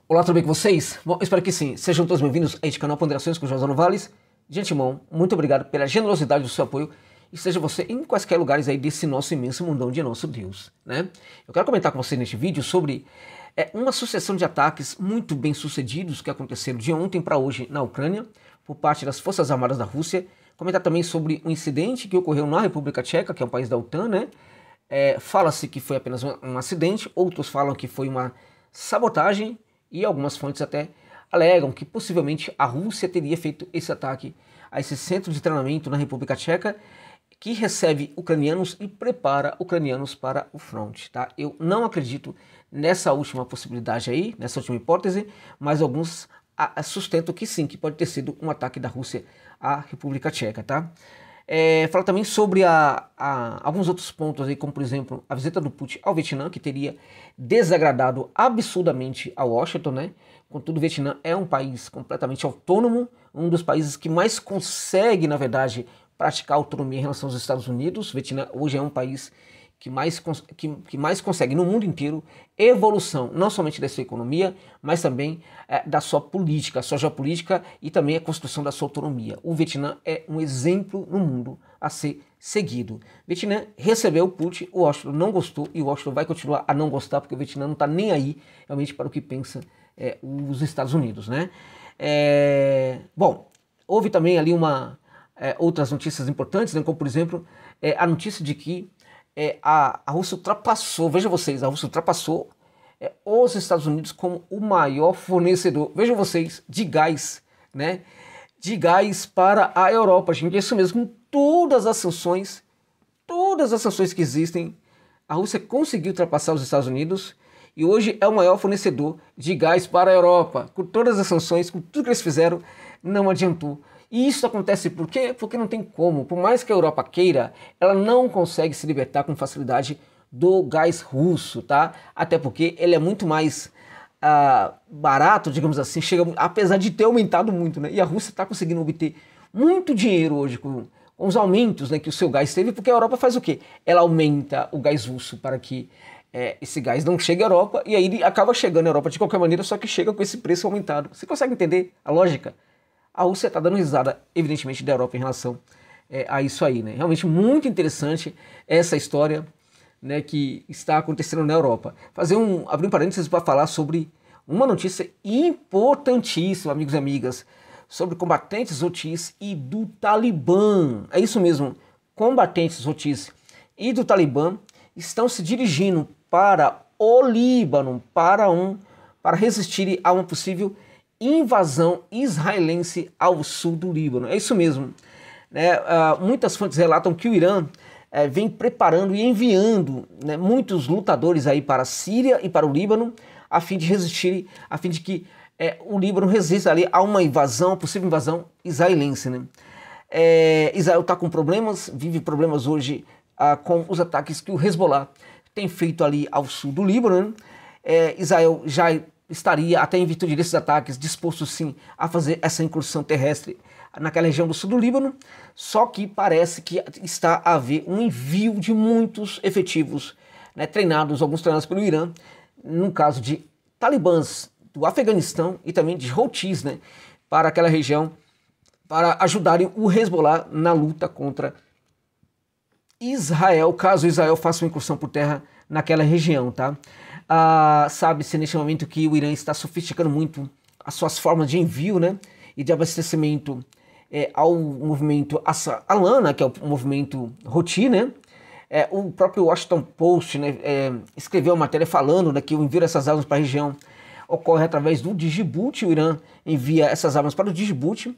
Olá, tudo bem com vocês? Bom, espero que sim. Sejam todos bem-vindos a este canal Ponderações com José Novales. De antemão, muito obrigado pela generosidade do seu apoio e seja você em quaisquer lugares aí desse nosso imenso mundão de nosso Deus, né? Eu quero comentar com você neste vídeo sobre uma sucessão de ataques muito bem sucedidos que aconteceram de ontem para hoje na Ucrânia por parte das Forças Armadas da Rússia. Comentar também sobre um incidente que ocorreu na República Tcheca, que é um país da OTAN, né? Fala-se que foi apenas um acidente, outros falam que foi uma sabotagem e algumas fontes até alegam que possivelmente a Rússia teria feito esse ataque a esse centro de treinamento na República Tcheca que recebe ucranianos e prepara ucranianos para o front, tá? Eu não acredito nessa última possibilidade aí, nessa última hipótese, mas alguns sustentam que sim, que pode ter sido um ataque da Rússia à República Tcheca, tá? Fala também sobre alguns outros pontos aí, como por exemplo a visita do Putin ao Vietnã, que teria desagradado absurdamente a Washington, né? Contudo, o Vietnã é um país completamente autônomo, um dos países que mais consegue, na verdade, praticar autonomia em relação aos Estados Unidos. O Vietnã hoje é um país que mais consegue no mundo inteiro evolução, não somente da sua economia, mas também da sua política, a sua geopolítica e também a construção da sua autonomia. O Vietnã é um exemplo no mundo a ser seguido. O Vietnã recebeu o Putin, o Washington não gostou e o Washington vai continuar a não gostar porque o Vietnã não está nem aí realmente para o que pensa os Estados Unidos, né? Bom, houve também ali outras notícias importantes, né, como por exemplo a notícia de que a Rússia ultrapassou, veja vocês, a Rússia ultrapassou os Estados Unidos como o maior fornecedor, vejam vocês, de gás, né? De gás para a Europa, gente, é isso mesmo, com todas as sanções que existem, a Rússia conseguiu ultrapassar os Estados Unidos e hoje é o maior fornecedor de gás para a Europa. Com todas as sanções, com tudo que eles fizeram, não adiantou. E isso acontece por quê? Porque não tem como. Por mais que a Europa queira, ela não consegue se libertar com facilidade do gás russo, tá? Até porque ele é muito mais barato, digamos assim, apesar de ter aumentado muito, né? E a Rússia está conseguindo obter muito dinheiro hoje com os aumentos, né, que o seu gás teve, porque a Europa faz o quê? Ela aumenta o gás russo para que esse gás não chegue à Europa, e aí ele acaba chegando à Europa de qualquer maneira, só que chega com esse preço aumentado. Você consegue entender a lógica? A Rússia está dando risada, evidentemente, da Europa em relação a isso aí, né? Realmente muito interessante essa história, né, que está acontecendo na Europa. Abrir um parênteses para falar sobre uma notícia importantíssima, amigos e amigas, sobre combatentes Houthis e do Talibã. É isso mesmo, combatentes Houthis e do Talibã estão se dirigindo para o Líbano para resistirem a uma possível invasão israelense ao sul do Líbano. É isso mesmo, né? Muitas fontes relatam que o Irã vem preparando e enviando, né, muitos lutadores aí para a Síria e para o Líbano a fim de resistir, a fim de que o Líbano resista ali a uma invasão, possível invasão israelense, né? Israel está com problemas, vive problemas hoje com os ataques que o Hezbollah tem feito ali ao sul do Líbano, né? Israel já estaria, até em virtude desses ataques, disposto sim a fazer essa incursão terrestre naquela região do sul do Líbano, só que parece que está a haver um envio de muitos efetivos, né, alguns treinados pelo Irã, no caso de talibãs do Afeganistão e também de Houthis, né, para aquela região, para ajudarem o Hezbollah na luta contra Israel, caso Israel faça uma incursão por terra naquela região, tá? Sabe-se neste momento que o Irã está sofisticando muito as suas formas de envio, né, e de abastecimento ao movimento Alana, que é o movimento Houthi, né? O próprio Washington Post, né, escreveu uma matéria falando, né, que o envio dessas armas para a região ocorre através do Djibouti. O Irã envia essas armas para o Djibouti,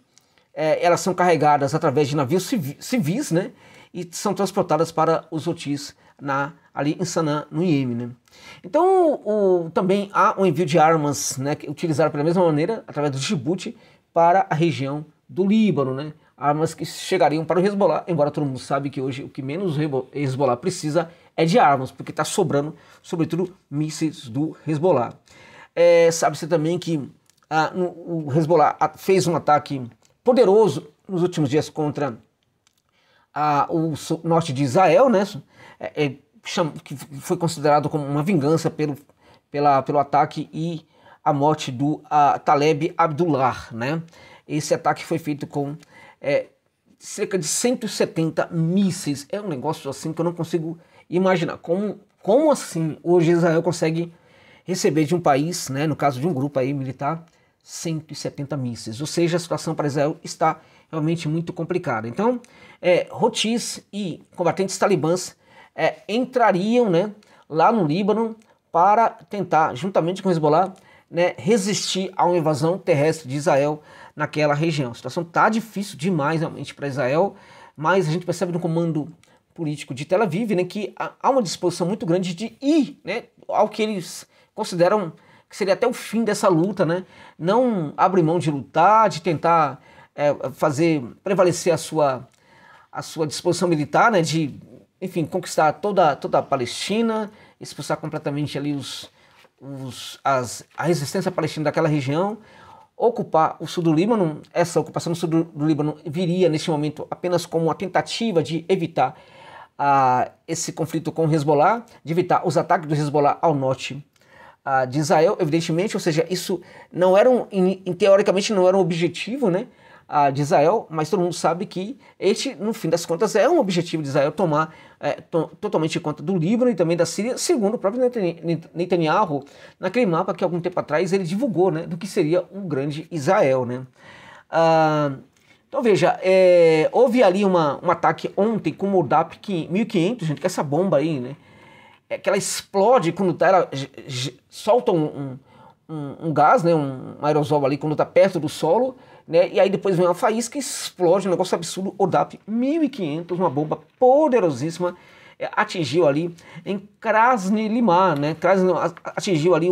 elas são carregadas através de navios civis, né, e são transportadas para os Houthis ali em Sanaa, no Iêmen, né? Então, também há um envio de armas, né, utilizadas pela mesma maneira, através do Djibouti, para a região do Líbano, né? Armas que chegariam para o Hezbollah, embora todo mundo sabe que hoje o que menos o Hezbollah precisa é de armas, porque está sobrando, sobretudo, mísseis do Hezbollah. Sabe-se também que o Hezbollah fez um ataque poderoso nos últimos dias contra o norte de Israel, né? Que foi considerado como uma vingança pelo ataque e a morte do Taleb Abdullah, né? Esse ataque foi feito com cerca de 170 mísseis. É um negócio assim que eu não consigo imaginar. Como assim hoje Israel consegue receber de um país, né, no caso de um grupo aí militar, 170 mísseis? Ou seja, a situação para Israel está realmente muito complicada. Então, Houthis e combatentes talibãs entrariam, né, lá no Líbano para tentar, juntamente com o Hezbollah, né, resistir a uma invasão terrestre de Israel naquela região. A situação está difícil demais realmente para Israel, mas a gente percebe no comando político de Tel Aviv, né, que há uma disposição muito grande de ir, né, ao que eles consideram que seria até o fim dessa luta, né, não abre mão de lutar, de tentar fazer prevalecer a sua disposição militar, né, de, enfim, conquistar toda a Palestina, expulsar completamente ali a resistência palestina daquela região, ocupar o sul do Líbano. Essa ocupação do sul do Líbano viria neste momento apenas como uma tentativa de evitar esse conflito com o Hezbollah, de evitar os ataques do Hezbollah ao norte de Israel, evidentemente. Ou seja, isso não era teoricamente não era um objetivo, né, de Israel, mas todo mundo sabe que este, no fim das contas, é um objetivo de Israel tomar totalmente conta do Líbano e também da Síria, segundo o próprio Netanyahu, naquele mapa que algum tempo atrás ele divulgou, né, do que seria um grande Israel, né. Então veja, houve ali um ataque ontem com o Modap 1500, gente, que essa bomba aí, né, que ela explode quando ela solta um gás, né, um aerosol ali quando está perto do solo, né, e aí depois vem uma faísca e explode, um negócio absurdo. Odap 1500, uma bomba poderosíssima, atingiu ali em Krasny Limar, né, atingiu ali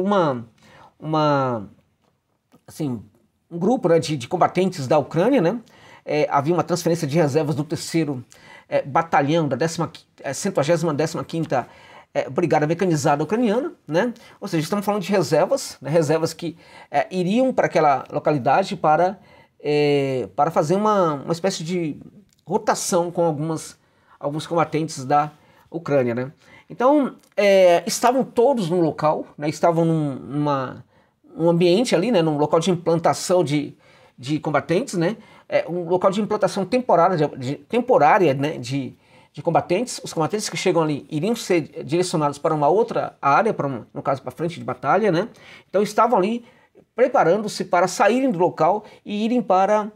assim, um grupo, né, de combatentes da Ucrânia, né. Havia uma transferência de reservas do 3º batalhão da 115ª Brigada Mecanizada Ucraniana, né? Ou seja, estamos falando de reservas, né? Reservas que iriam para aquela localidade para fazer uma espécie de rotação com alguns combatentes da Ucrânia, né? Então, estavam todos no local, né? Estavam num ambiente ali, né? Num local de implantação de combatentes, né? Um local de implantação temporária, né? de combatentes. Os combatentes que chegam ali iriam ser direcionados para uma outra área, no caso para frente de batalha, né? Então estavam ali preparando-se para saírem do local e irem para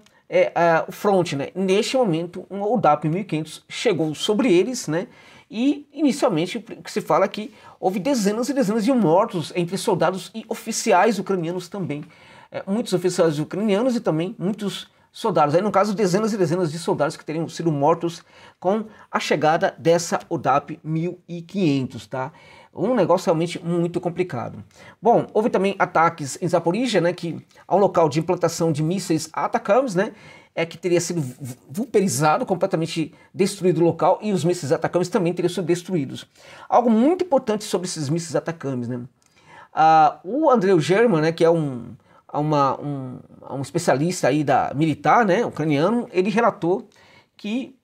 o front, né? Neste momento, um Odap 1500 chegou sobre eles, né? E inicialmente o que se fala é que houve dezenas e dezenas de mortos entre soldados e oficiais ucranianos também. Muitos oficiais ucranianos e também muitos soldados. Aí, no caso, dezenas e dezenas de soldados que teriam sido mortos com a chegada dessa Odap 1500, tá? Um negócio realmente muito complicado. Bom, houve também ataques em Zaporizhia, né, que há um local de implantação de mísseis Atacams, né, que teria sido vulverizado, completamente destruído o local, e os mísseis Atacams também teriam sido destruídos. Algo muito importante sobre esses mísseis Atacams, né? O Andrei German, né, que é um especialista aí militar, né, ucraniano, ele relatou que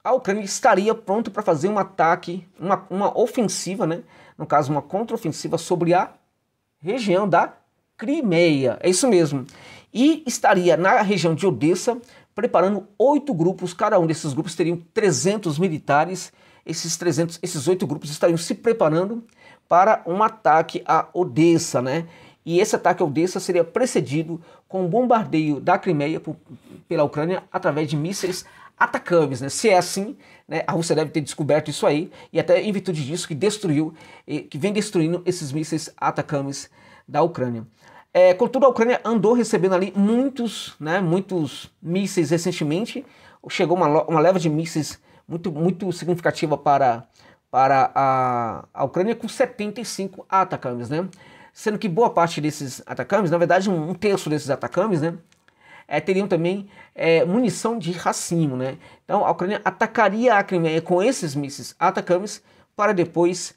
a Ucrânia estaria pronta para fazer um ataque, uma ofensiva, né, no caso uma contraofensiva sobre a região da Crimeia, é isso mesmo, e estaria na região de Odessa preparando 8 grupos, cada um desses grupos teriam 300 militares, esses 8 grupos estariam se preparando para um ataque a Odessa, né? E esse ataque a Odessa seria precedido com um bombardeio da Crimeia pela Ucrânia através de mísseis Atacams, né? Se é assim, né, a Rússia deve ter descoberto isso aí, e até em virtude disso que vem destruindo esses mísseis Atacams da Ucrânia. Contudo, a Ucrânia andou recebendo ali muitos mísseis recentemente. Chegou uma leva de mísseis muito significativa para a Ucrânia, com 75 Atacams, né? Sendo que boa parte desses Atacams, na verdade um terço desses Atacams, né, teriam também munição de racimo, né? Então a Ucrânia atacaria a Crimeia com esses mísseis Atacams para depois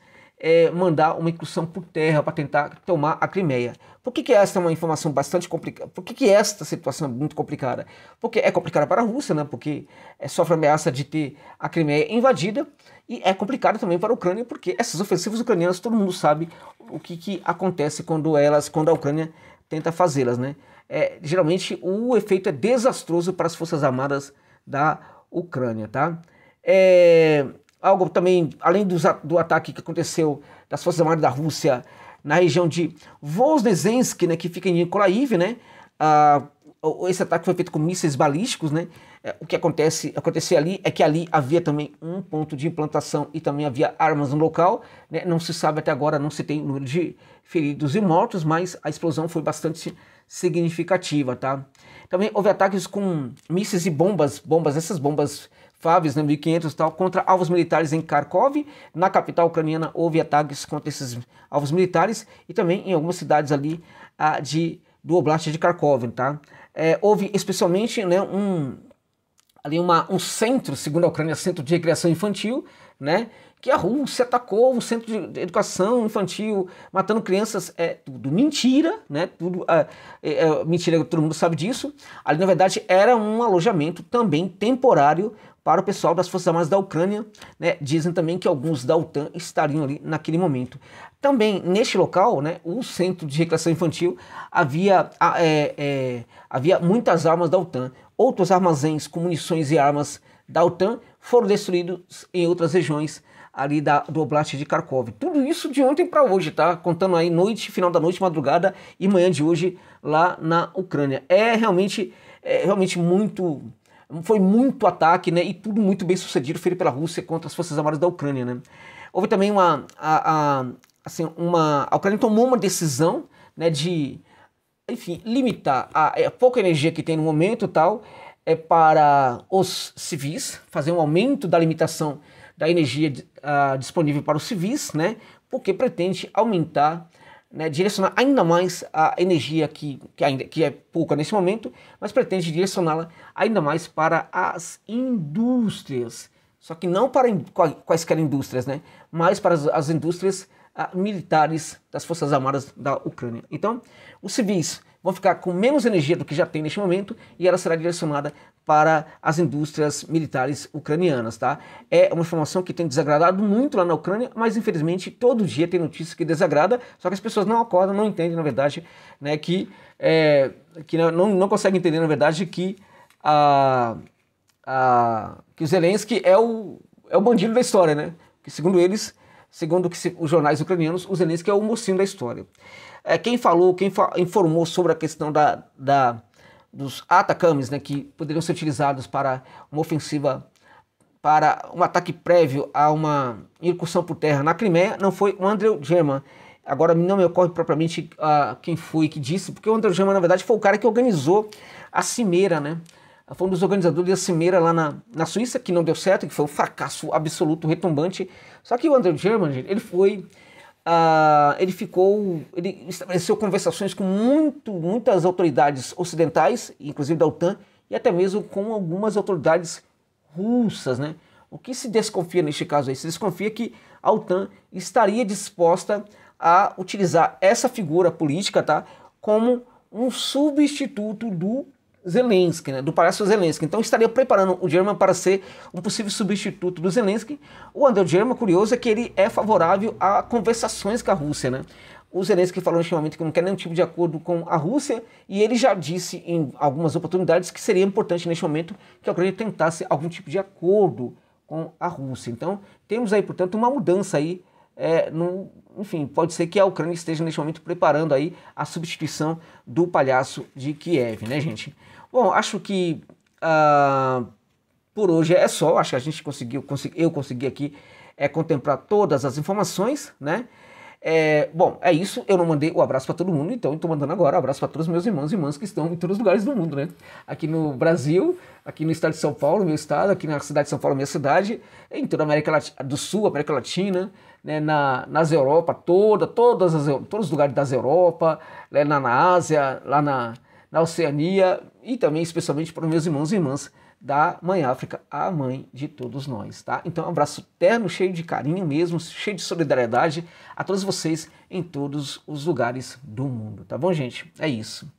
mandar uma incursão por terra para tentar tomar a Crimeia. Por que esta é uma informação bastante complicada? Por que esta situação é muito complicada? Porque é complicada para a Rússia, né? Porque sofre a ameaça de ter a Crimeia invadida, e é complicado também para a Ucrânia, porque essas ofensivas ucranianas, todo mundo sabe o que acontece quando a Ucrânia tenta fazê-las, né? Geralmente o efeito é desastroso para as Forças Armadas da Ucrânia, tá? Algo também, além do ataque que aconteceu das Forças Armadas da Rússia na região de Voznesensk, né, que fica em Nikolaev, né? Esse ataque foi feito com mísseis balísticos, né? O que acontecia ali é que ali havia também um ponto de implantação e também havia armas no local, né? Não se sabe até agora, não se tem o número de feridos e mortos, mas a explosão foi bastante significativa, tá? Também houve ataques com mísseis e bombas, essas bombas FAVs, né, 1500 e tal, contra alvos militares em Kharkov. Na capital ucraniana houve ataques contra esses alvos militares e também em algumas cidades ali do Oblast de Kharkov, tá? Houve especialmente, né, um centro, segundo a Ucrânia, centro de recreação infantil, né, que a Rússia atacou um centro de educação infantil, matando crianças. Tudo mentira, né, tudo mentira, todo mundo sabe disso. Ali, na verdade, era um alojamento também temporário para o pessoal das Forças Armadas da Ucrânia, né? Dizem também que alguns da OTAN estariam ali naquele momento. Também neste local, né, o centro de recreação infantil, havia muitas armas da OTAN. Outros armazéns com munições e armas da OTAN foram destruídos em outras regiões ali do Oblast de Kharkov. Tudo isso de ontem para hoje, tá? Contando aí noite, final da noite, madrugada e manhã de hoje lá na Ucrânia. Realmente muito... Foi muito ataque, né, e tudo muito bem sucedido feito pela Rússia contra as Forças Armadas da Ucrânia, né. Houve também a Ucrânia tomou uma decisão, né, de, enfim, limitar a pouca energia que tem no momento, tal, para os civis, fazer um aumento da limitação da energia disponível para os civis, né, porque pretende aumentar, né, direcionar ainda mais a energia que é pouca nesse momento, mas pretende direcioná-la ainda mais para as indústrias. Só que não para quaisquer indústrias, né, mas para as indústrias militares das Forças Armadas da Ucrânia. Então, os civis vão ficar com menos energia do que já tem neste momento e ela será direcionada para as indústrias militares ucranianas, tá? É uma informação que tem desagradado muito lá na Ucrânia, mas infelizmente todo dia tem notícia que desagrada, só que as pessoas não acordam, não entendem, na verdade, né, que não conseguem entender, na verdade, que o Zelensky é o bandido da história, né? Que segundo eles, segundo os jornais ucranianos, o Zelensky é o mocinho da história. Quem informou sobre a questão dos Atacams, né, que poderiam ser utilizados para uma ofensiva, para um ataque prévio a uma incursão por terra na Crimeia, não foi o Andriy Yermak. Agora não me ocorre propriamente quem foi que disse, porque o Andriy Yermak, na verdade, foi o cara que organizou a cimeira, né? Foi um dos organizadores da cimeira lá na Suíça, que não deu certo, que foi um fracasso absoluto, retumbante. Só que o Andriy Yermak, ele estabeleceu conversações com muitas autoridades ocidentais, inclusive da OTAN, e até mesmo com algumas autoridades russas, né? O que se desconfia neste caso aí? Se desconfia que a OTAN estaria disposta a utilizar essa figura política, tá, como um substituto do Zelensky, né, do Palácio Zelensky. Então estaria preparando o Yermak para ser um possível substituto do Zelensky. O Andriy Yermak, curioso, é que ele é favorável a conversações com a Rússia, né? O Zelensky falou neste momento que não quer nenhum tipo de acordo com a Rússia e ele já disse em algumas oportunidades que seria importante neste momento que a Ucrânia tentasse algum tipo de acordo com a Rússia. Então temos aí, portanto, uma mudança aí. Enfim, pode ser que a Ucrânia esteja neste momento preparando aí a substituição do Palhaço de Kiev, né, gente? Bom, acho que por hoje é só. Acho que a gente eu consegui aqui contemplar todas as informações, né? Bom, é isso. Eu não mandei o abraço para todo mundo, então estou mandando agora um abraço para todos os meus irmãos e irmãs que estão em todos os lugares do mundo, né? Aqui no Brasil, aqui no estado de São Paulo, meu estado, aqui na cidade de São Paulo, minha cidade, em toda a América do Sul, América Latina, né? Nas Europa, todos os lugares das Europa, né? na Ásia, lá na Oceania e também especialmente para os meus irmãos e irmãs da Mãe África, a mãe de todos nós, tá? Então um abraço terno, cheio de carinho mesmo, cheio de solidariedade a todos vocês em todos os lugares do mundo, tá bom, gente? É isso.